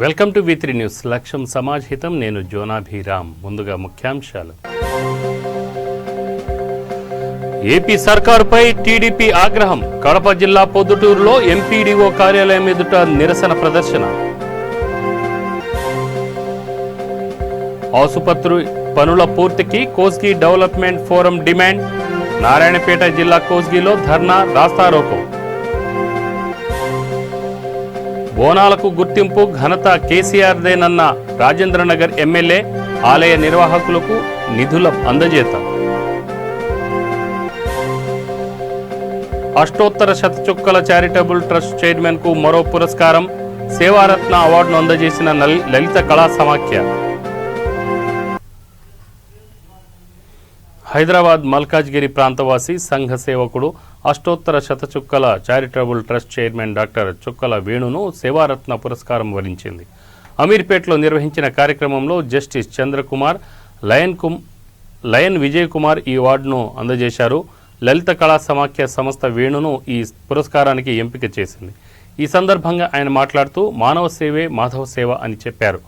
Welcome to V3 news. లక్ష్యం సమాజ్ హితం. నేను జోనాభిరామ్. ముందుగా ముఖ్యాంశాలు. ఏపీ సర్కారుపై టీడీపీ ఆగ్రహం. కడప జిల్లా పొద్దుటూరులో ఎంపీడీఓ కార్యాలయం ఎదుట నిరసన ప్రదర్శన. ఆసుపత్రి పనుల పూర్తికి Kosgi development forum demand. Narayanpet జిల్లా కోస్గిలో ధర్నా, రాస్తారోకో. బోనాలకు గుర్తింపు ఘనత కేసీఆర్దేనన్న రాజేంద్రనగర్ ఎమ్మెల్యే. ఆలయ నిర్వాహకులకు నిధుల అందజేత. అష్టోత్తర శతచుక్కల చారిటబుల్ ట్రస్ట్ చైర్మన్ కు మరో పురస్కారం. సేవారత్న అవార్డును అందజేసిన లలిత కళా సమాఖ్య. హైదరాబాద్ మల్కాజ్గిరి ప్రాంతవాసి సంఘ సేవకుడు అష్టోత్తర శతచుక్కల చారిటబుల్ ట్రస్ట్ చైర్మన్ డాక్టర్ చుక్కల వేణును సేవారత్న పురస్కారం వరించింది. అమీర్పేటలో నిర్వహించిన కార్యక్రమంలో జస్టిస్ చంద్రకుమార్, లయన్ విజయ్ కుమార్ ఈ అవార్డును అందజేశారు. లలిత కళా సమాఖ్య సంస్థ వేణును ఈ పురస్కారానికి ఎంపిక చేసింది. ఈ సందర్భంగా ఆయన మాట్లాడుతూ మానవ సేవే మాధవ సేవ అని చెప్పారు.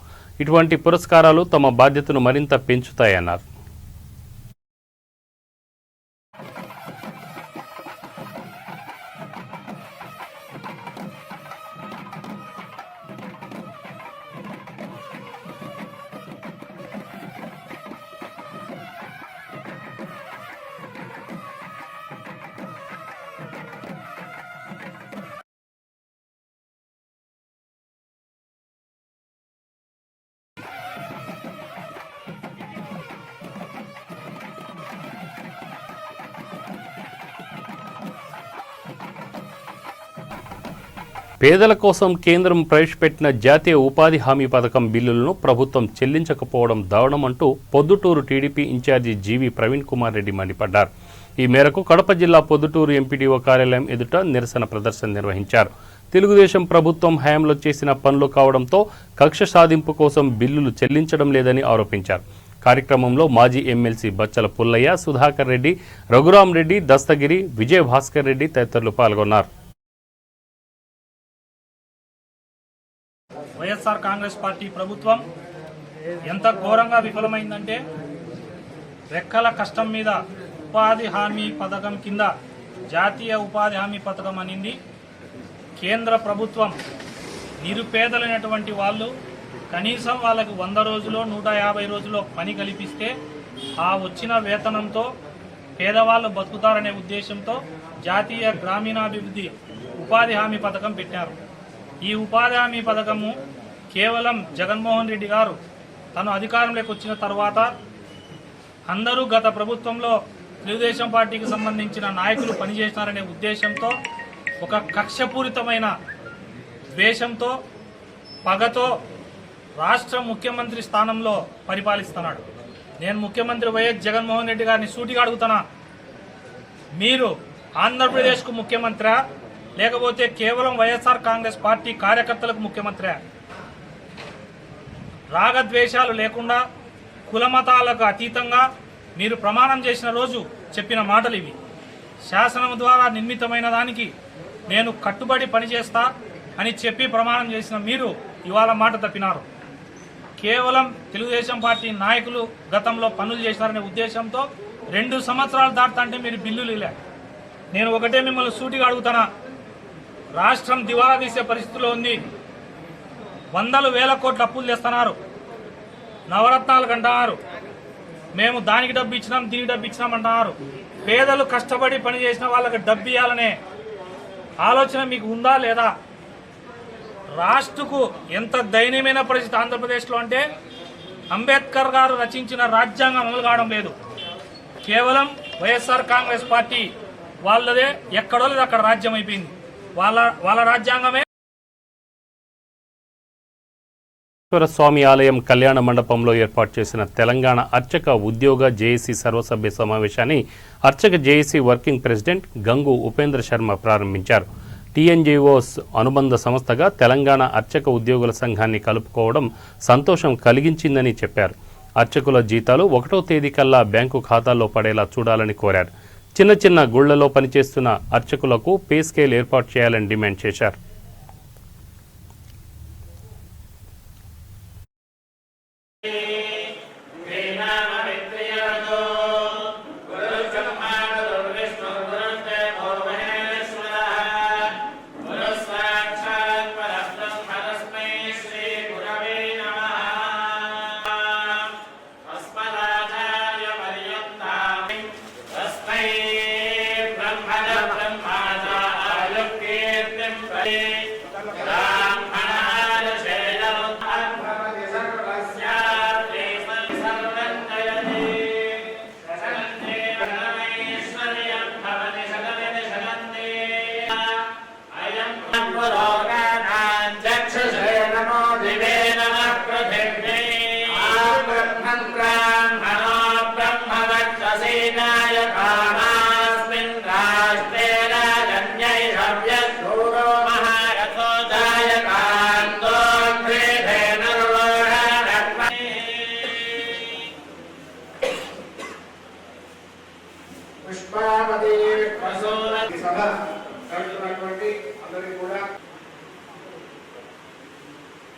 ఇటువంటి పురస్కారాలు తమ బాధ్యతను మరింత పెంచుతాయన్నారు. పేదల కోసం కేంద్రం ప్రవేశపెట్టిన జాతీయ ఉపాధి హామీ పథకం బిల్లులను ప్రభుత్వం చెల్లించకపోవడం దారుణమంటూ పొద్దుటూరు టీడీపీ ఇన్ఛార్జి జీవి ప్రవీణ్ కుమార్ రెడ్డి మండిపడ్డారు. ఈ మేరకు కడప జిల్లా పొద్దుటూరు ఎంపీడీఓ కార్యాలయం ఎదుట నిరసన ప్రదర్శన నిర్వహించారు. తెలుగుదేశం ప్రభుత్వం హయాంలో చేసిన పనులు కావడంతో కక్ష సాధింపు కోసం బిల్లులు చెల్లించడం లేదని ఆరోపించారు. కార్యక్రమంలో మాజీ ఎమ్మెల్సీ బచ్చల పుల్లయ్య, సుధాకర్ రెడ్డి, రఘురాం రెడ్డి, దస్తగిరి, విజయ భాస్కర్ రెడ్డి తదితరులు పాల్గొన్నారు. వైఎస్ఆర్ కాంగ్రెస్ పార్టీ ప్రభుత్వం ఎంత ఘోరంగా విఫలమైందంటే, రెక్కల కష్టం మీద ఉపాధి హామీ పథకం కింద జాతీయ ఉపాధి హామీ పథకం అనింది. కేంద్ర ప్రభుత్వం నిరుపేదలైనటువంటి వాళ్ళు కనీసం వాళ్ళకి 100 రోజులో 150 రోజుల్లో పని కల్పిస్తే ఆ వచ్చిన వేతనంతో పేదవాళ్ళు బతుకుతారనే ఉద్దేశంతో జాతీయ గ్రామీణాభివృద్ధి ఉపాధి హామీ పథకం పెట్టారు. ఈ ఉపాధి హామీ పథకము కేవలం జగన్మోహన్ రెడ్డి గారు తను అధికారంలోకి వచ్చిన తర్వాత అందరూ గత ప్రభుత్వంలో తెలుగుదేశం పార్టీకి సంబంధించిన నాయకులు పనిచేస్తున్నారనే ఉద్దేశంతో, ఒక కక్షపూరితమైన ద్వేషంతో, పగతో రాష్ట్ర ముఖ్యమంత్రి స్థానంలో పరిపాలిస్తున్నాడు. నేను ముఖ్యమంత్రి వైఎస్ జగన్మోహన్ రెడ్డి గారిని సూటిగా అడుగుతున్నా, మీరు ఆంధ్రప్రదేశ్కు ముఖ్యమంత్రి లేకపోతే కేవలం వైఎస్ఆర్ కాంగ్రెస్ పార్టీ కార్యకర్తలకు ముఖ్యమంత్రి? రాగద్వేషాలు లేకుండా కులమతాలకు అతీతంగా మీరు ప్రమాణం చేసిన రోజు చెప్పిన మాటలు ఇవి. శాసనం ద్వారా నిర్మితమైన దానికి నేను కట్టుబడి పనిచేస్తా అని చెప్పి ప్రమాణం చేసిన మీరు ఇవాళ మాట తప్పినారు. కేవలం తెలుగుదేశం పార్టీ నాయకులు గతంలో పనులు చేసినారనే ఉద్దేశంతో 2 సంవత్సరాలు దాటుతుంటే మీరు బిల్లులు ఇలా. నేను ఒకటే మిమ్మల్ని సూటిగా అడుగుతానా, రాష్ట్రం దివాలా తీసే పరిస్థితిలో ఉంది. 100,000 కోట్ల అప్పులు తెస్తున్నారు. నవరత్నాలకు అంటున్నారు, మేము దానికి డబ్బు ఇచ్చినాం, దీనికి డబ్బు ఇచ్చినాం అంటున్నారు. పేదలు కష్టపడి పనిచేసిన వాళ్ళకి డబ్బు ఇవ్వాలనే ఆలోచన మీకు ఉందా లేదా? రాష్ట్రకు ఎంత దయనీయమైన పరిస్థితి ఆంధ్రప్రదేశ్లో అంటే, అంబేద్కర్ గారు రచించిన రాజ్యాంగం అమలు కావడం లేదు. కేవలం వైఎస్ఆర్ కాంగ్రెస్ పార్టీ వాళ్ళదే ఎక్కడో లేదు అక్కడ రాజ్యం అయిపోయింది. వాళ్ళ రాజ్యాంగమే. స్వామి ఆలయం కళ్యాణ మండపంలో ఏర్పాటు చేసిన తెలంగాణ అర్చక ఉద్యోగ జేఏసీ సర్వసభ్య సమావేశాన్ని అర్చక JAC working president Gangu Upendra Sharma ప్రారంభించారు. టీఎన్జీఓస్ అనుబంధ సంస్థగా తెలంగాణ అర్చక ఉద్యోగుల సంఘాన్ని కలుపుకోవడం సంతోషం కలిగించిందని చెప్పారు. అర్చకుల జీతాలు 1వ తేదీ కల్లా బ్యాంకు ఖాతాల్లో పడేలా చూడాలని కోరారు. చిన్న చిన్న గుళ్లలో పనిచేస్తున్న అర్చకులకు పే స్కేల్ ఏర్పాటు చేయాలని డిమాండ్ చేశారు.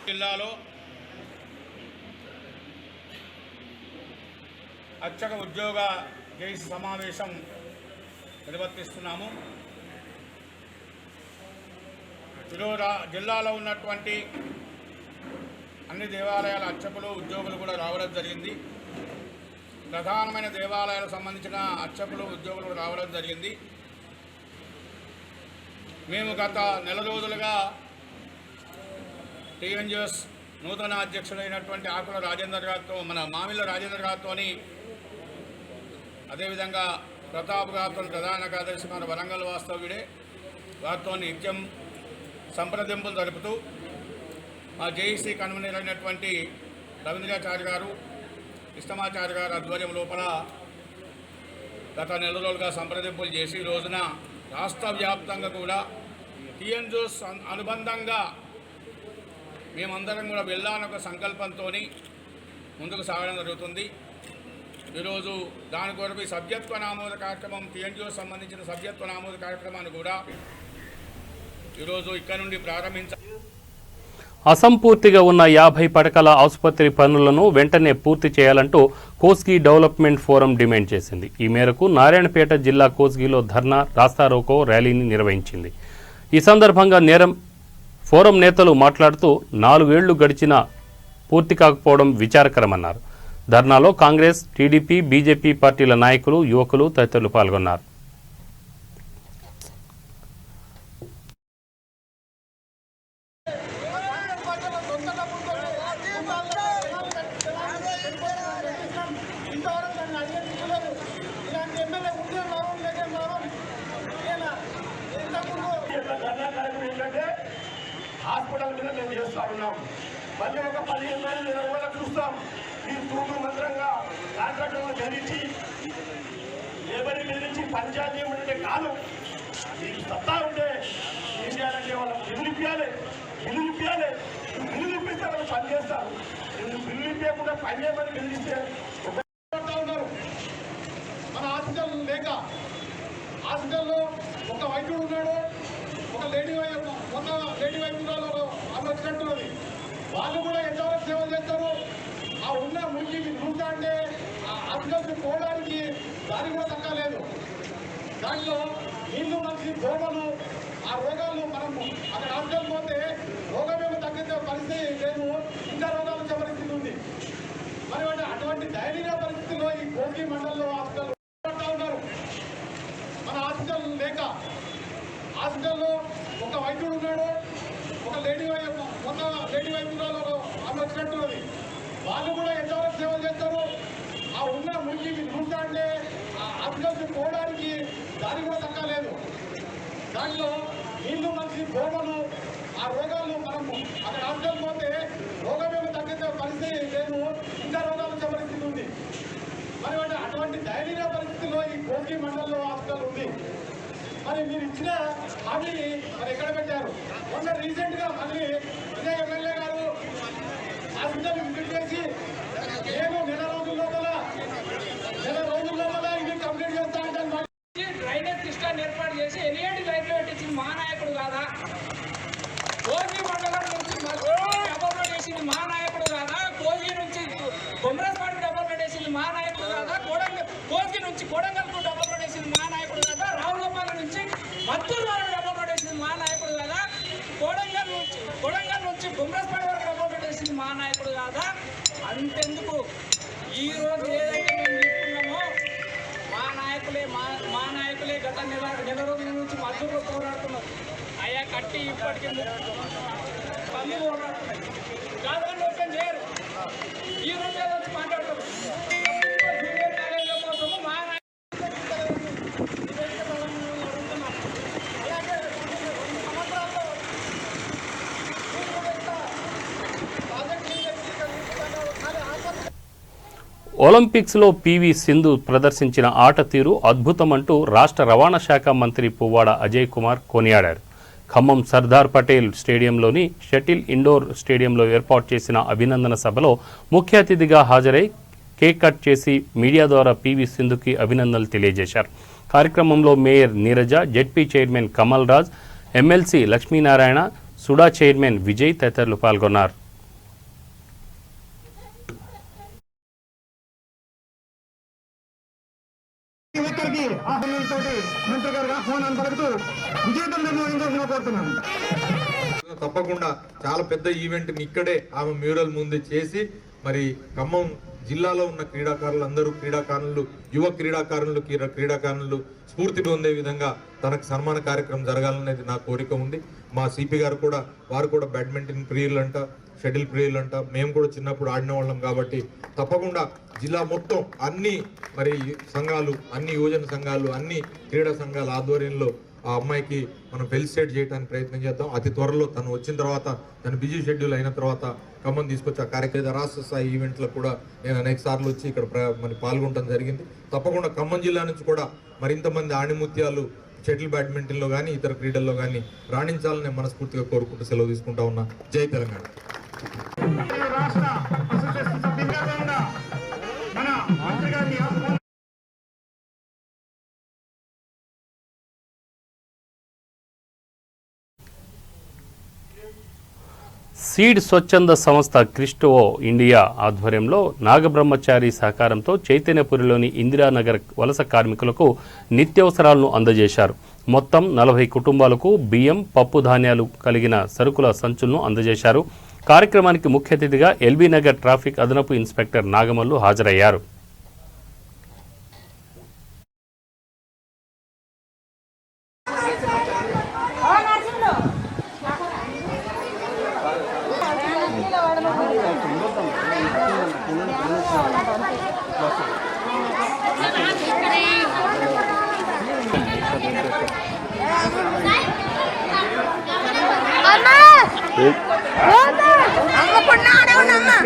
జిల్లాలో అర్చక ఉద్యోగ జేఏసీ సమావేశం నిర్వర్తిస్తున్నాము. ఈరోజు జిల్లాలో ఉన్నటువంటి అన్ని దేవాలయాల అర్చకులు ఉద్యోగులు కూడా రావడం జరిగింది. ప్రధానమైన దేవాలయాలకు సంబంధించిన అర్చకులు ఉద్యోగులు కూడా రావడం జరిగింది. మేము గత నెల రోజులుగా టీఎన్జిఓస్ నూతన అధ్యక్షుడైనటువంటి ఆకుల రాజేందర్ గారితో, మన మామిళ్ళ రాజేందర్ గారితో, అదేవిధంగా ప్రతాప్ గారితో, ప్రధాన కార్యదర్శి మన వరంగల్ వాస్తవ్యుడే, వారితో నిత్యం సంప్రదింపులు జరుపుతూ మా జేఏసీ కన్వీనర్ అయినటువంటి రవీంద్రాచార్య గారు, ఇష్టమాచార్య గారు ఆధ్వర్యం లోపల గత నెల రోజులుగా సంప్రదింపులు చేసి ఈ రోజున రాష్ట్ర వ్యాప్తంగా కూడా టీఎన్జిఓస్ అనుబంధంగా మేమందరం కూడా వెళ్ళాలని ఒక సంకల్పంతో ముందుకు సాగడం జరుగుతుంది. ఈరోజు దాని కొరకు సభ్యత్వ నామోద కార్యక్రమం, టీఎన్జిఓస్ సంబంధించిన సభ్యత్వ నామోద కార్యక్రమాన్ని కూడా ఈరోజు ఇక్కడ నుండి ప్రారంభించారు. అసంపూర్తిగా ఉన్న 50 పడకల ఆసుపత్రి పనులను వెంటనే పూర్తి చేయాలంటూ కోస్గి డెవలప్మెంట్ ఫోరం డిమాండ్ చేసింది. ఈ మేరకు నారాయణపేట జిల్లా కోస్గిలో ధర్నా, రాస్తారోకో ర్యాలీని నిర్వహించింది. ఈ సందర్భంగా ఫోరం నేతలు మాట్లాడుతూ 4 ఏళ్లు గడిచినా పూర్తి కాకపోవడం విచారకరమన్నారు. ధర్నాలో కాంగ్రెస్, టీడీపీ, బీజేపీ పార్టీల నాయకులు, యువకులు తదితరులు పాల్గొన్నారు. హాస్పిటల్ మీద మేము చేస్తా ఉన్నాం. మళ్ళీ ఒక 15 రోజులు చూస్తాం. ఈ తూము మంత్రంగా కాంట్రాక్టర్లను బెదిరించి, లేబర్ని బెదిరించి పంచాయతీ ఏమంటే కాదు, మీకు సత్తా ఉంటే ఏం చేయాలంటే వాళ్ళకి బిల్లు ఇప్పించాలి. బిల్లు ఇప్పిస్తే వాళ్ళు పని చేస్తారు. బిల్లు ఇప్పకుండా పని చేయమని బెదిరిస్తే ఉన్నారు. మన హాస్పిటల్ లేక హాస్పిటల్లో ఒక వైద్యుడు ఉన్నాడు, ఒక లేడీ వైద్యురాలు ఆమె వచ్చినట్టున్నది. వాళ్ళు కూడా ఎంతవరకు సేవలు చేస్తారు. ఆ ఉన్న మురికి చూస్తా అంటే ఆ హాస్పిటల్కి పోవడానికి దానికి కూడా తగ్గలేదు. దాంట్లో నీళ్లు మంచి దోమలు, ఆ రోగాలు మనం అక్కడ హాస్పిటల్ పోతే రోగమేమో తగ్గించే పరిస్థితి లేదు, ఇంకా రోగాలు వచ్చే పరిస్థితి ఉంది. మరి అటువంటి దయనీయ పరిస్థితుల్లో ఈ కోస్గి మండలంలో హాస్పిటల్ ఉన్నారు. మన హాస్పిటల్ లేక హాస్పిటల్లో ఒక వైద్యుడు ఉన్నాడు, ఒక లేడీ వైద్యురాలు ఆమె వచ్చినట్టున్నది. వాళ్ళు కూడా ఎంతవరకు సేవలు చేస్తారు. ఆ ఉన్న మురికి చూస్తా అంటే ఆ హాస్పిటల్కి పోవడానికి దానికి కూడా తగ్గలేదు. దాంట్లో నీళ్లు మంచి దోమలు, ఆ రోగాలు మనం అక్కడ హాస్పిటల్ పోతే రోగమేమో తగ్గించే పరిస్థితి లేదు, ఇంకా రోగాలు వచ్చే పరిస్థితి ఉంది. మరి అటువంటి దయనీయ పరిస్థితుల్లో ఈ కోస్గి మండలంలో హాస్పిటల్ ఉంది. మరి మీరు ఇచ్చిన హామీని మరి ఎక్కడ పెట్టారు? మొన్న రీసెంట్ గా మళ్ళీ విజయ్ ఎమ్మెల్యే గారు హాస్పిటల్ విజిట్ చేసి నేను నెల రోజుల లోపల ఇది కంప్లీట్ చేస్తాను. డ్రైనేజ్ సిస్టమ్ ఏర్పాటు చేసి ఎలియడి లైన్లో పెట్టించింది మా నాయకుడు కాదా? కోస్గి మండలం నుంచి డెవలప్మెంట్ చేసింది మా నాయకుడు కాదా? కోస్గి నుంచి బొమ్మరాజపాడు డెవలప్మెంట్ చేసింది మా నాయకుడు కాదా? కోస్గి నుంచి కొడంగల్కు డెవలప్మెంట్ చేసింది మా నాయకుడు కాదా? రావులపాల నుంచి మత్తూరు వరకు డెవలప్మెంట్ చేసింది మా నాయకుడు కాదా? కొడంగల్ నుంచి బొమ్మరాజపాడు వరకు డెవలప్మెంట్ చేసింది మా నాయకుడు కాదా? అంతెందుకు ఈ రోజు ఏదైతే మేము తీసుకున్నామో మా నాయకులే గత నెల రోజుల నుంచి మద్దతులో పోరాడుతున్నారు. అయ్యా కట్టి ఇప్పటికీ పన్నులు జాతరలు ఓపెన్ చేయరు. ఈ రోజే వచ్చి మాట్లాడతారు. జూనియర్ కాలేజీల కోసము మా ఒలింపిక్స్లో పివి సింధు ప్రదర్శించిన ఆట తీరు అద్భుతమంటూ రాష్ట్ర రవాణా శాఖ మంత్రి పువ్వాడ అజయ్ కుమార్ కొనియాడారు. ఖమ్మం సర్దార్ పటేల్ స్టేడియంలోని షటిల్ ఇండోర్ స్టేడియంలో ఏర్పాటు చేసిన అభినందన సభలో ముఖ్య అతిథిగా హాజరై కేక్ కట్ చేసి మీడియా ద్వారా పివి సింధుకి అభినందనలు తెలియజేశారు. కార్యక్రమంలో mayor Neeraja, ZP chairman Kamal Raj, MLC Lakshminarayana, SUDA chairman Vijay తదితరులు పాల్గొన్నారు. తప్పకుండా చాలా పెద్ద ఈవెంట్ ఇక్కడే ఆమె మ్యూరల్ ముందు చేసి మరి ఖమ్మం జిల్లాలో ఉన్న క్రీడాకారులు యువ క్రీడాకారులు స్ఫూర్తి పొందే విధంగా తనకు సన్మాన కార్యక్రమం జరగాలనేది నా కోరిక ఉంది. మా సిపి గారు కూడా వారు కూడా బ్యాడ్మింటన్ ప్రియులంట, షటిల్ ప్రియులంట, మేము కూడా చిన్నప్పుడు ఆడిన వాళ్ళం కాబట్టి తప్పకుండా జిల్లా మొత్తం అన్ని మరి సంఘాలు, అన్ని యువజన సంఘాలు, అన్ని క్రీడా సంఘాల ఆధ్వర్యంలో ఆ అమ్మాయికి మనం ఫెలిసిటేట్ చేయడానికి ప్రయత్నం చేద్దాం. అతి త్వరలో తను వచ్చిన తర్వాత, తను బిజీ షెడ్యూల్ అయిన తర్వాత ఖమ్మం తీసుకొచ్చి ఆ కార్యక్రమ రాష్ట్ర స్థాయి ఈవెంట్లో కూడా నేను అనేక సార్లు వచ్చి ఇక్కడ మరి పాల్గొనడం జరిగింది. తప్పకుండా ఖమ్మం జిల్లా నుంచి కూడా మరింతమంది ఆణిముత్యాలు షటిల్ బ్యాడ్మింటన్లో కానీ ఇతర క్రీడల్లో కానీ రాణించాలని మనస్ఫూర్తిగా కోరుకుంటూ సెలవు తీసుకుంటా ఉన్నా. జై తెలంగాణ. సీడ్ స్వచ్ఛంద సంస్థ క్రిస్టోవో ఇండియా ఆధ్వర్యంలో నాగబ్రహ్మచారి సహకారంతో చైతన్యపురిలోని ఇందిరానగర్ వలస కార్మికులకు నిత్యావసరాలను అందజేశారు. మొత్తం 40 కుటుంబాలకు బియ్యం, పప్పు ధాన్యాలు కలిగిన సరుకుల సంచులను అందజేశారు. కార్యక్రమానికి ముఖ్య అతిథిగా ఎల్బీ నగర్ ట్రాఫిక్ అదనపు ఇన్స్పెక్టర్ నాగమల్లు హాజరయ్యారు.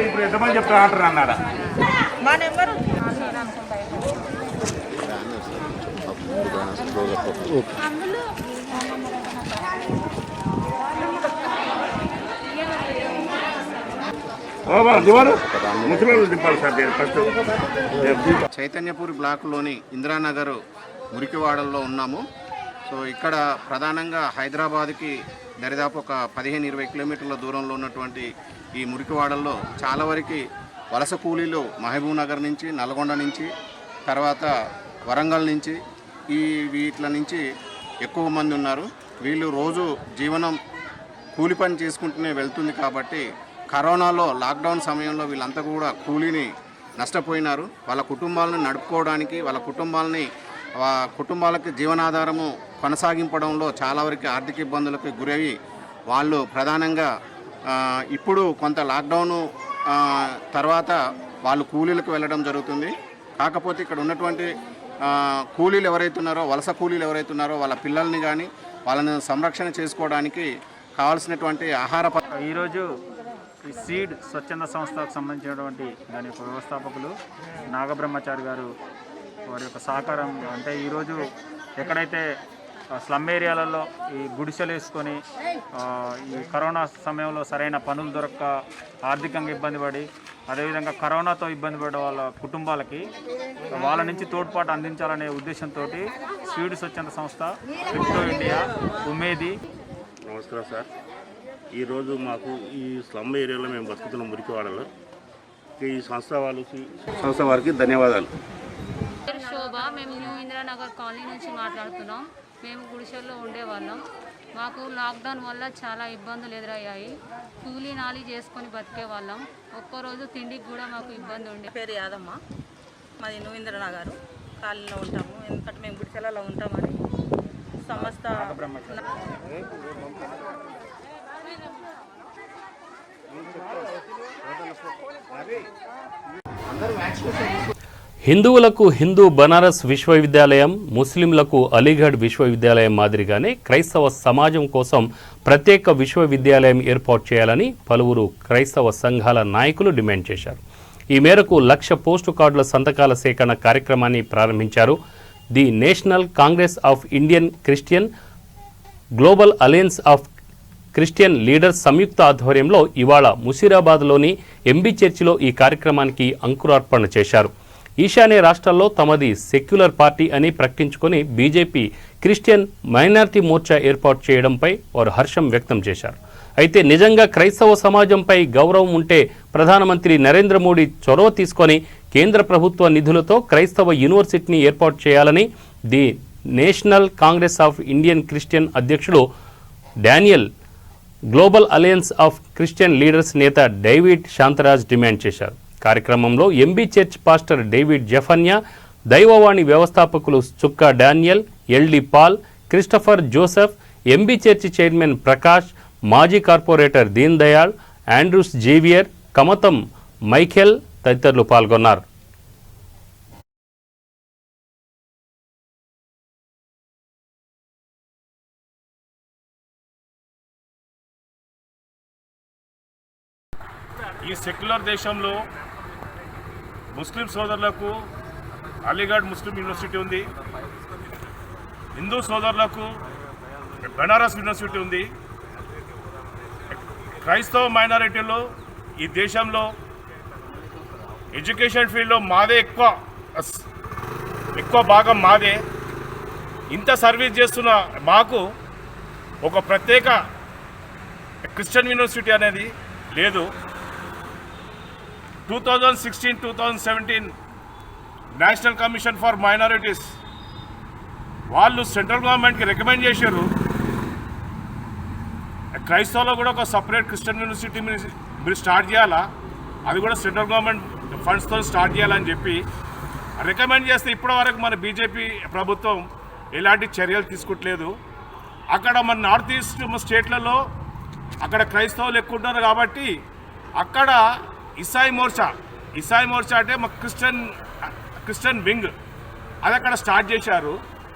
ఇప్పుడు ఎంతమంది చెప్తారు ఆర్డర్ అన్నారా? మా నెంబరు చైతన్యపూర్ బ్లాక్లోని ఇందిరానగర్ మురికివాడల్లో ఉన్నాము. సో ఇక్కడ ప్రధానంగా హైదరాబాద్కి దరిదాపు ఒక 15-20 కిలోమీటర్ల దూరంలో ఉన్నటువంటి ఈ మురికివాడల్లో చాలా వరకు వలస కూలీలు మహబూబ్ నగర్ నుంచి, నల్గొండ నుంచి, తర్వాత వరంగల్ నుంచి వీట్ల నుంచి ఎక్కువ మంది ఉన్నారు. వీళ్ళు రోజు జీవనం కూలి పని చేసుకుంటూనే వెళ్తుంది కాబట్టి కరోనాలో లాక్డౌన్ సమయంలో వీళ్ళంతా కూడా కూలీని నష్టపోయినారు. వాళ్ళ కుటుంబాలను నడుపుకోవడానికి, వాళ్ళ కుటుంబాలకి జీవనాధారము కొనసాగింపడంలో చాలా వరకు ఆర్థిక ఇబ్బందులకు గురయ్యి వాళ్ళు ప్రధానంగా ఇప్పుడు కొంత లాక్డౌను తర్వాత వాళ్ళు కూలీలకు వెళ్ళడం జరుగుతుంది. కాకపోతే ఇక్కడ ఉన్నటువంటి కూలీలు ఎవరైతే ఉన్నారో, వలస కూలీలు ఎవరైతే ఉన్నారో వాళ్ళ పిల్లల్ని కానీ వాళ్ళని సంరక్షణ చేసుకోవడానికి కావాల్సినటువంటి ఆహార ఈరోజు ఈ సీడ్ స్వచ్ఛంద సంస్థకు సంబంధించినటువంటి దాని యొక్క వ్యవస్థాపకులు నాగబ్రహ్మచారి గారు వారి యొక్క సహకారం, అంటే ఈరోజు ఎక్కడైతే స్లమ్ ఏరియాలలో ఈ గుడిసెలు వేసుకొని ఈ కరోనా సమయంలో సరైన పనులు దొరక్క ఆర్థికంగా ఇబ్బంది పడి, అదేవిధంగా కరోనాతో ఇబ్బంది పడే వాళ్ళ కుటుంబాలకి వాళ్ళ నుంచి తోడ్పాటు అందించాలనే ఉద్దేశంతో సీడ్ స్వచ్ఛంద సంస్థ క్రిప్టో ఇండియా ఉమేది. నమస్కారం సార్. ఈరోజు మాకు ఈ స్లమ్ ఏరియాలో మేము బతుకుతున్నాం మురికివాడలో. ఈ సంస్థ వారికి ధన్యవాదాలు. శోభ, మేము న్యూ ఇందిరానగర్ కాలనీ నుంచి మాట్లాడుతున్నాం. మేము గుడిసెల్లో ఉండేవాళ్ళం. మాకు లాక్డౌన్ వల్ల చాలా ఇబ్బందులు ఎదురయ్యాయి. కూలీ నాలి చేసుకొని బతికే వాళ్ళం. ఒక్కరోజు తిండికి కూడా మాకు ఇబ్బంది ఉండే. పేరు యాదమ్మ, మాది న్యూ ఇందిరానగర్ కాలనీలో ఉంటాము. ఎందుకంటే మేము గుడిసెలలో ఉంటామని సంస్థ హిందువులకు హిందూ బనారస్ విశ్వవిద్యాలయం, ముస్లింలకు అలీగఢ్ విశ్వవిద్యాలయం మాదిరిగానే క్రైస్తవ సమాజం కోసం ప్రత్యేక విశ్వవిద్యాలయం ఏర్పాటు చేయాలని పలువురు క్రైస్తవ సంఘాల నాయకులు డిమాండ్ చేశారు. ఈ మేరకు 1,00,000 పోస్టు కార్డుల సంతకాల సేకరణ కార్యక్రమాన్ని ప్రారంభించారు. The National Congress of Indian Christian, Global Alliance of Christian Leaders సంయుక్త ఆధ్వర్యంలో ఇవాళ ముషీరాబాద్లోని ఎంబీ చర్చిలో ఈ కార్యక్రమానికి అంకురార్పణ చేశారు. ఈశాన్య రాష్ట్రాల్లో తమది సెక్యులర్ పార్టీ అని ప్రకటించుకొని బీజేపీ క్రిస్టియన్ మైనారిటీ మోర్చా ఏర్పాటు చేయడంపై వారు హర్షం వ్యక్తం చేశారు. అయితే నిజంగా క్రైస్తవ సమాజంపై గౌరవం ఉంటే ప్రధానమంత్రి నరేంద్ర మోడీ చొరవ తీసుకొని కేంద్ర ప్రభుత్వ నిధులతో క్రైస్తవ యూనివర్సిటీని ఏర్పాటు చేయాలని the National Congress of Indian Christian అధ్యక్షుడు Daniel, Global Alliance of Christian Leaders నేత డేవిడ్ శాంతరాజ్ డిమాండ్ చేశారు. కార్యక్రమంలో MB church pastor David Zephaniah, దైవవాణి వ్యవస్థాపకులు Chukka Daniel, LD Paul, Christopher Joseph, MB church chairman Prakash, మాజీ corporator Deen Dayal, Andrews Xavier, Kamatam Michael తదితరులు పాల్గొన్నారు. ఈ సెక్యులర్ దేశంలో ముస్లిం సోదరులకు అలీగఢ్ ముస్లిం యూనివర్సిటీ ఉంది, హిందూ సోదరులకు బనారస్ యూనివర్సిటీ ఉంది. క్రైస్తవ మైనారిటీలో ఈ దేశంలో ఎడ్యుకేషన్ ఫీల్డ్లో మాదే ఎక్కువ భాగం మాదే. ఇంత సర్వీస్ చేస్తున్న మాకు ఒక ప్రత్యేక క్రిస్టియన్ యూనివర్సిటీ అనేది లేదు. 2016-2017 నేషనల్ కమిషన్ ఫర్ మైనారిటీస్ వాళ్ళు సెంట్రల్ గవర్నమెంట్కి రికమెండ్ చేశారు, క్రైస్తవులో కూడా ఒక సపరేట్ క్రిస్టియన్ యూనివర్సిటీ మీరు స్టార్ట్ చేయాలా, అది కూడా సెంట్రల్ గవర్నమెంట్ ఫండ్స్తో స్టార్ట్ చేయాలని చెప్పి రికమెండ్ చేస్తే ఇప్పటివరకు మన బీజేపీ ప్రభుత్వం ఎలాంటి చర్యలు తీసుకుంటలేదు. అక్కడ మన నార్త్ ఈస్ట్ స్టేట్లలో అక్కడ క్రైస్తవులు ఎక్కువ ఉన్నారు కాబట్టి అక్కడ ఇసాయి మోర్చా అంటే మా క్రిస్టియన్ వింగ్ అది అక్కడ స్టార్ట్ చేశారు.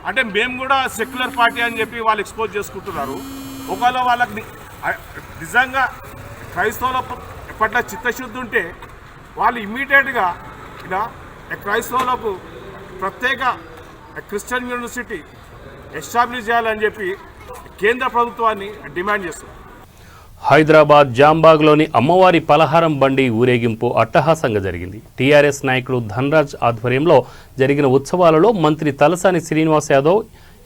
అంటే మేము కూడా సెక్యులర్ పార్టీ అని చెప్పి వాళ్ళు ఎక్స్పోజ్ చేసుకుంటున్నారు. ఒకవేళ వాళ్ళకి నిజంగా క్రైస్తవుల పట్ల చిత్తశుద్ధి ఉంటే వాళ్ళు ఇమ్మీడియట్గా ఇలా క్రైస్తవులకు ప్రత్యేక క్రిస్టియన్ యూనివర్సిటీ ఎస్టాబ్లిష్ చేయాలని చెప్పి కేంద్ర ప్రభుత్వాన్ని డిమాండ్ చేస్తున్నారు. హైదరాబాద్ జాంబాగ్లోని అమ్మవారి పలహారం బండి ఊరేగింపు అట్టహాసంగా జరిగింది. టీఆర్ఎస్ నాయకుడు ధనరాజ్ ఆధ్వర్యంలో జరిగిన ఉత్సవాలలో మంత్రి తలసాని శ్రీనివాస్ యాదవ్,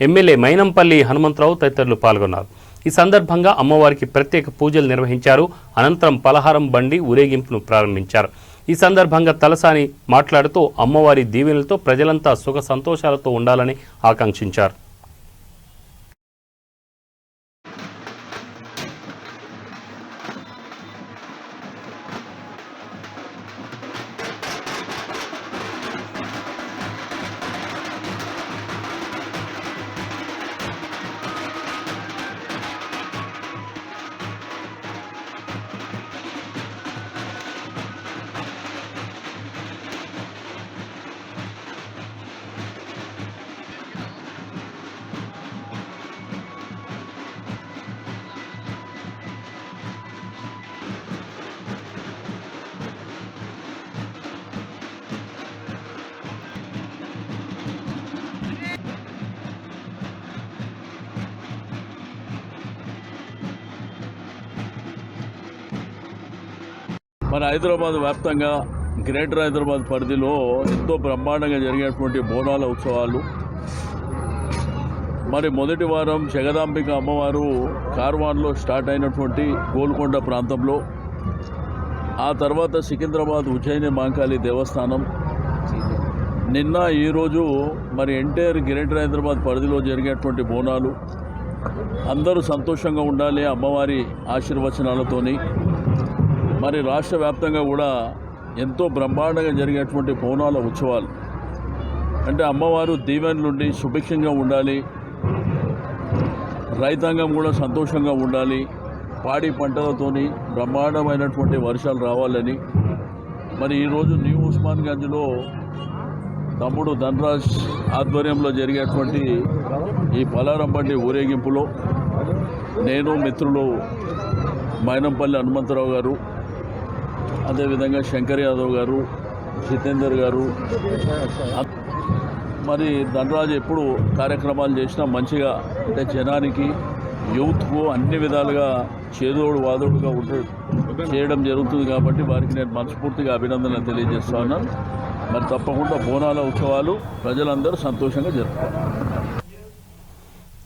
ఎమ్మెల్యే మైనంపల్లి హనుమంతరావు తదితరులు పాల్గొన్నారు. ఈ సందర్భంగా అమ్మవారికి ప్రత్యేక పూజలు నిర్వహించారు. అనంతరం పలహారం బండి ఊరేగింపును ప్రారంభించారు. ఈ సందర్భంగా తలసాని మాట్లాడుతూ అమ్మవారి దీవెనలతో ప్రజలంతా సుఖ సంతోషాలతో ఉండాలని ఆకాంక్షించారు. మన హైదరాబాద్ వ్యాప్తంగా గ్రేటర్ హైదరాబాద్ పరిధిలో ఎంతో బ్రహ్మాండంగా జరిగేటువంటి బోనాల ఉత్సవాలు. మరి మొదటి వారం జగదాంబిక అమ్మవారు కార్వాన్లో స్టార్ట్ అయినటువంటి గోల్కొండ ప్రాంతంలో, ఆ తర్వాత సికింద్రాబాద్ ఉజ్జయిని మహంకాళి దేవస్థానం, నిన్న ఈరోజు మరి ఎంటైర్ గ్రేటర్ హైదరాబాద్ పరిధిలో జరిగేటువంటి బోనాలు. అందరూ సంతోషంగా ఉండాలి అమ్మవారి ఆశీర్వచనాలతోని. మరి రాష్ట్ర వ్యాప్తంగా కూడా ఎంతో బ్రహ్మాండంగా జరిగేటువంటి బోనాల ఉత్సవాలు. అంటే అమ్మవారు దీవెనలుండి సుభిక్షంగా ఉండాలి, రైతాంగం కూడా సంతోషంగా ఉండాలి, పాడి పంటలతోని బ్రహ్మాండమైనటువంటి వర్షాలు రావాలని మరి ఈరోజు న్యూ ఉస్మాన్గంజ్లో తమ్ముడు ధనరాజ్ ఆధ్వర్యంలో జరిగేటువంటి ఈ పలారం బండి ఊరేగింపులో నేను మిత్రులు మైనంపల్లి హనుమంతరావు గారు, అదేవిధంగా శంకర్ యాదవ్ గారు, జితేందర్ గారు, మరి ధనరాజ్ ఎప్పుడు కార్యక్రమాలు చేసినా మంచిగా అంటే జనానికి యూత్కు అన్ని విధాలుగా చేదోడు వాదోడుగా చేయడం జరుగుతుంది కాబట్టి వారికి నేను మనస్ఫూర్తిగా అభినందనలు తెలియజేస్తా ఉన్నాను. మరి తప్పకుండా బోనాల ఉత్సవాలు ప్రజలందరూ సంతోషంగా జరుపుకోవాలి.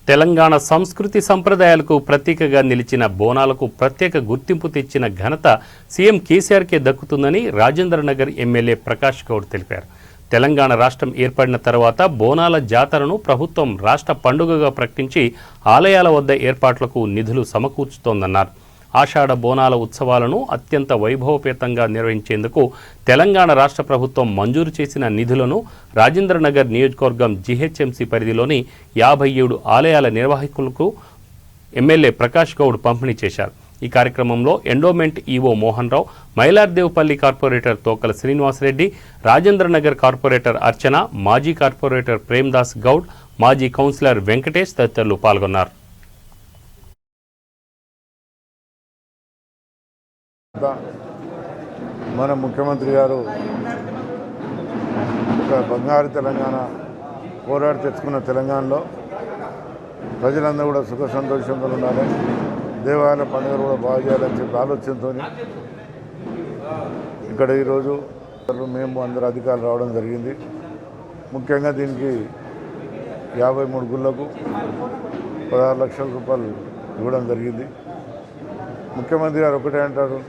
తెలంగాణ సంస్కృతి సంప్రదాయాలకు ప్రతీకగా నిలిచిన బోనాలకు ప్రత్యేక గుర్తింపు తెచ్చిన ఘనత సీఎం కేసీఆర్కే దక్కుతుందని రాజేంద్రనగర్ ఎమ్మెల్యే ప్రకాష్ గౌడ్ తెలిపారు. తెలంగాణ రాష్ట్రం ఏర్పడిన తర్వాత బోనాల జాతరను ప్రభుత్వం రాష్ట్ర పండుగగా ప్రకటించి ఆలయాల వద్ద ఏర్పాట్లకు నిధులు సమకూర్చుతోందన్నారు. ఆషాఢ బోనాల ఉత్సవాలను అత్యంత వైభవపేతంగా నిర్వహించేందుకు తెలంగాణ రాష్ట్ర ప్రభుత్వం మంజూరు చేసిన నిధులను రాజేంద్రనగర్ నియోజకవర్గం జీహెచ్ఎంసీ పరిధిలోని 57 ఆలయాల నిర్వాహకులకు ఎమ్మెల్యే ప్రకాష్ గౌడ్ పంపిణీ చేశారు. ఈ కార్యక్రమంలో endowment EO Mohan Rao, Mylardevpally corporator తోకల శ్రీనివాసరెడ్డి, రాజేంద్రనగర్ కార్పొరేటర్ అర్చన, మాజీ కార్పొరేటర్ ప్రేమ్దాస్ గౌడ్, మాజీ కౌన్సిలర్ వెంకటేష్ తదితరులు పాల్గొన్నారు. మన ముఖ్యమంత్రి గారు ఒక బంగారు తెలంగాణ పోరాడి తెచ్చుకున్న తెలంగాణలో ప్రజలందరూ కూడా సుఖ సంతోషంగా ఉండాలి, దేవాలయ పండుగలు కూడా బాగా చేయాలని చెప్పి ఆలోచనతో ఇక్కడ ఈరోజు మేము అందరు అధికారులు రావడం జరిగింది. ముఖ్యంగా దీనికి 53 గుళ్ళకు 16 లక్షల రూపాయలు ఇవ్వడం జరిగింది. ముఖ్యమంత్రి గారు ఒకటే అంటారు,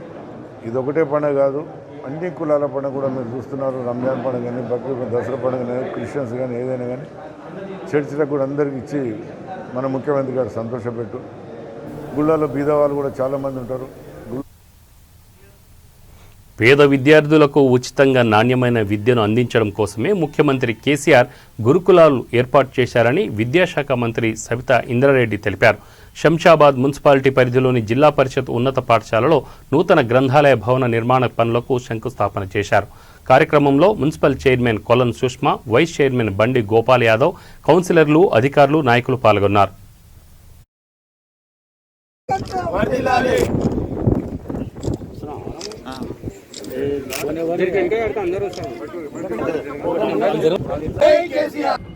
ఇది ఒకటే పండుగ కాదు, అన్ని కులాల పండుగ కూడా మీరు చూస్తున్నారు. రంజాన్ పండుగ కానీ, బక్రీద్, దసరా పండుగ కానీ, క్రిస్టియన్స్ కానీ ఏదైనా కానీ చర్చిలకు కూడా అందరికి ఇచ్చి మన ముఖ్యమంత్రి గారు సంతోషపెట్టు. గుళ్ళలో బీదవాళ్ళు కూడా చాలామంది ఉంటారు. పేద విద్యార్థులకు ఉచితంగా నాణ్యమైన విద్యను అందించడం కోసమే ముఖ్యమంత్రి కేసీఆర్ గురుకులాలు ఏర్పాటు చేశారని విద్యాశాఖ మంత్రి సబితా ఇంద్రారెడ్డి తెలిపారు. శంషాబాద్ మున్సిపాలిటీ పరిధిలోని జిల్లా పరిషత్ ఉన్నత పాఠశాలలో నూతన గ్రంథాలయ భవన నిర్మాణ పనులకు శంకుస్థాపన చేశారు. కార్యక్రమంలో మున్సిపల్ చైర్మన్ కొలన్ సుష్మా, వైస్ చైర్మన్ బండి గోపాల్ యాదవ్, కౌన్సిలర్లు, అధికారులు, నాయకులు పాల్గొన్నారు.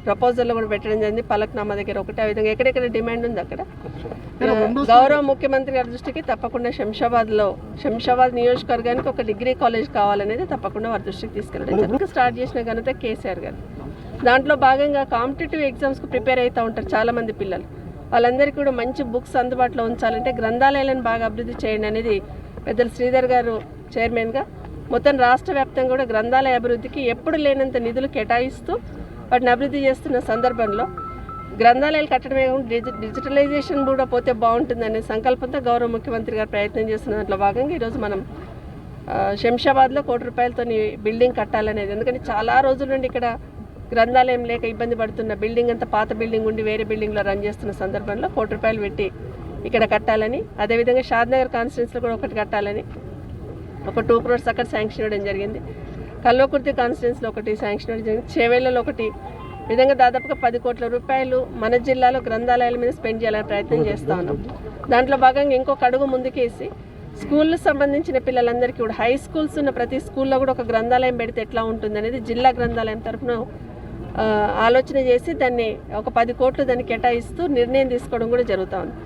ప్రపోజల్ కూడా పెట్టడం జరిగింది. పలక్నామా దగ్గర ఒకటి, ఆ విధంగా ఎక్కడెక్కడ డిమాండ్ ఉంది అక్కడ గౌరవ ముఖ్యమంత్రి గారి దృష్టికి తప్పకుండా శంషాబాద్ నియోజకవర్గానికి ఒక డిగ్రీ కాలేజ్ కావాలనేది తప్పకుండా వారి దృష్టికి తీసుకెళ్ళడం జరిగింది. స్టార్ట్ చేసిన ఘనత కేసీఆర్ గారు. దాంట్లో భాగంగా కాంపిటేటివ్ ఎగ్జామ్స్కి ప్రిపేర్ అవుతూ ఉంటారు చాలామంది పిల్లలు. వాళ్ళందరికీ కూడా మంచి బుక్స్ అందుబాటులో ఉంచాలంటే గ్రంథాలయాలను బాగా అభివృద్ధి చేయండి అనేది పెద్దలు శ్రీధర్ గారు చైర్మన్గా మొత్తం రాష్ట్ర వ్యాప్తంగా కూడా గ్రంథాలయ అభివృద్ధికి ఎప్పుడు లేనంత నిధులు కేటాయిస్తూ వాటిని అభివృద్ధి చేస్తున్న సందర్భంలో గ్రంథాలయాలు కట్టడమే డిజిటలైజేషన్ కూడా పోతే బాగుంటుందనే సంకల్పంతో గౌరవ ముఖ్యమంత్రి గారు ప్రయత్నం చేస్తున్న దాంట్లో భాగంగా ఈరోజు మనం శంషాబాద్లో 1 కోటి రూపాయలతో బిల్డింగ్ కట్టాలనేది. ఎందుకంటే చాలా రోజుల నుండి ఇక్కడ గ్రంథాలయం లేక ఇబ్బంది పడుతున్న బిల్డింగ్ అంతా పాత బిల్డింగ్ ఉండి వేరే బిల్డింగ్లో రన్ చేస్తున్న సందర్భంలో 1 కోటి రూపాయలు పెట్టి ఇక్కడ కట్టాలని, అదేవిధంగా షాద్నగర్ కాన్స్టిట్యున్సీలో కూడా ఒకటి కట్టాలని ఒక 2 crores అక్కడ శాంక్షన్ ఇవ్వడం జరిగింది. కల్వకుర్తి కాన్స్టిట్యున్సీలో ఒకటి శాంక్షన్ ఇవ్వడం జరిగింది. చేవేళ్లలో ఒకటి విధంగా దాదాపుగా 10 కోట్ల రూపాయలు మన జిల్లాలో గ్రంథాలయాల మీద స్పెండ్ చేయాలని ప్రయత్నం చేస్తూ ఉన్నాం. దాంట్లో భాగంగా ఇంకొక అడుగు ముందుకేసి స్కూళ్ళకు సంబంధించిన పిల్లలందరికీ కూడా హై స్కూల్స్ ఉన్న ప్రతి స్కూల్లో కూడా ఒక గ్రంథాలయం పెడితే ఎట్లా ఉంటుంది అనేది జిల్లా గ్రంథాలయం తరఫున ఆలోచన చేసి దాన్ని ఒక 10 కోట్లు దాన్ని కేటాయిస్తూ నిర్ణయం తీసుకోవడం కూడా జరుగుతూ ఉంది.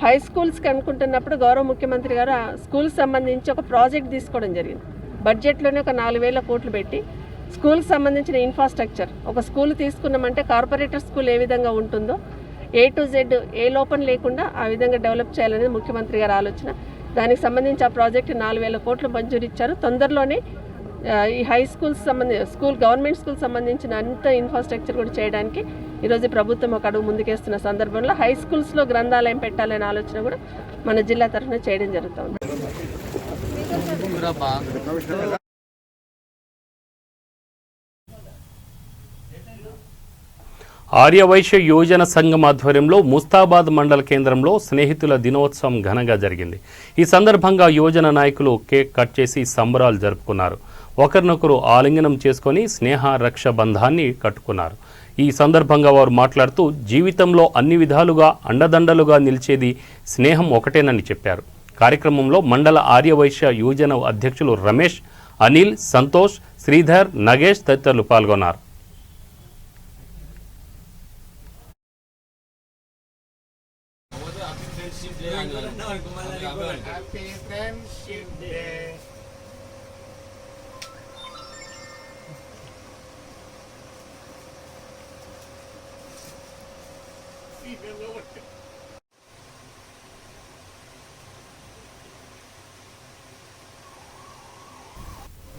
హై స్కూల్స్కి అనుకుంటున్నప్పుడు గౌరవ ముఖ్యమంత్రి గారు ఆ స్కూల్కి సంబంధించి ఒక ప్రాజెక్ట్ తీసుకోవడం జరిగింది. బడ్జెట్లోనే ఒక 4,000 కోట్లు పెట్టి స్కూల్కి సంబంధించిన ఇన్ఫ్రాస్ట్రక్చర్ ఒక స్కూల్ తీసుకున్నామంటే కార్పొరేటర్ స్కూల్ ఏ విధంగా ఉంటుందో A to Z ఏ లోపం లేకుండా ఆ విధంగా డెవలప్ చేయాలనేది ముఖ్యమంత్రి గారి ఆలోచన. దానికి సంబంధించి ఆ ప్రాజెక్టు 4,000 కోట్లు మంజూరు ఇచ్చారు. తొందరలోనే ఈ హై స్కూల్స్ గవర్నమెంట్ స్కూల్ సంబంధించిన అంత ఇన్ఫ్రాస్ట్రక్చర్ కూడా చేయడానికి ఈరోజు ప్రభుత్వం ఒక అడుగు ముందుకేస్తున్న సందర్భంలో హై స్కూల్స్లో గ్రంథాలయం పెట్టాలనే ఆలోచన కూడా మన జిల్లా తరఫున చేయడం జరుగుతుంది. ఆర్యవైశ్య యోజన సంఘం ఆధ్వర్యంలో ముస్తాబాద్ మండల కేంద్రంలో స్నేహితుల దినోత్సవం ఘనంగా జరిగింది. ఈ సందర్భంగా యోజన నాయకులు కేక్ కట్ చేసి సంబరాలు జరుపుకున్నారు. ఒకరినొకరు ఆలింగనం చేసుకొని స్నేహ రక్ష బంధాన్ని కట్టుకున్నారు. ఈ సందర్భంగా వారు మాట్లాడుతూ జీవితంలో అన్ని విధాలుగా అండదండలుగా నిలిచేది స్నేహం ఒకటేనని చెప్పారు. కార్యక్రమంలో మండల ఆర్యవైశ్య యోజన అధ్యక్షులు రమేష్, అనిల్, సంతోష్, శ్రీధర్, నగేష్ తదితరులు పాల్గొన్నారు.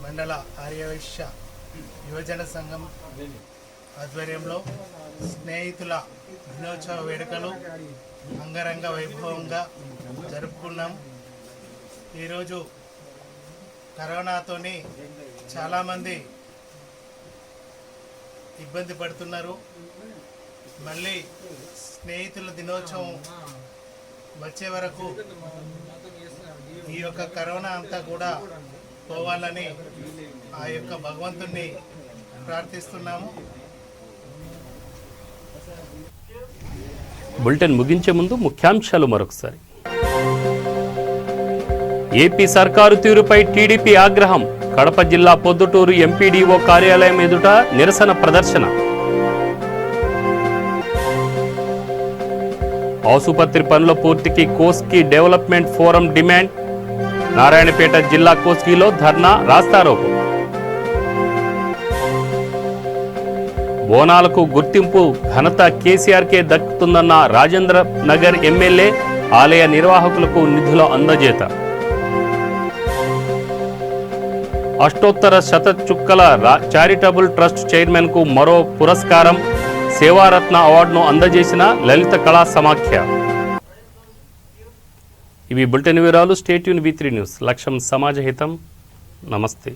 మండల ఆర్యవైశ్య యువజన సంఘం ఆధ్వర్యంలో స్నేహితుల దినోత్సవ వేడుకలు అంగరంగ వైభవంగా జరుపుకున్నాం. ఈరోజు కరోనాతోని చాలామంది ఇబ్బంది పడుతున్నారు. మళ్ళీ స్నేహితుల దినోత్సవం వచ్చే వరకు ఈ యొక్క కరోనా అంతా కూడా పోవాలని ఆ యొక్క భగవంతుణ్ణి ప్రార్థిస్తున్నాము. బులెటిన్ ముగించే ముందు ముఖ్యాంశాలు మరొకసారి. ఏపీ సర్కారు తీరుపై టీడీపీ ఆగ్రహం. కడప జిల్లా పొద్దుటూరు ఎంపీడీఓ కార్యాలయం ఎదుట నిరసన ప్రదర్శన. ఆసుపత్రి పనుల పూర్తికి Koski development forum demand. Narayanpet జిల్లా కోస్గిలో ధర్నా, రాస్తారోకో. బోనాలకు గుర్తింపు ఘనత కేసీఆర్కే దక్కుతుందన్న రాజేంద్ర నగర్ ఎమ్మెల్యే. ఆలయ నిర్వాహకులకు నిధుల అందజేత. అష్టోత్తర శత చుక్కల చారిటబుల్ ట్రస్ట్ చైర్మన్ కు మరో పురస్కారం. సేవారత్న అవార్డును అందజేసిన లలిత కళా సమాఖ్య. ఇవి బులెటిన్ వివరాలు. Stay tune V3 news. లక్ష్యం సమాజ హితం. నమస్తే.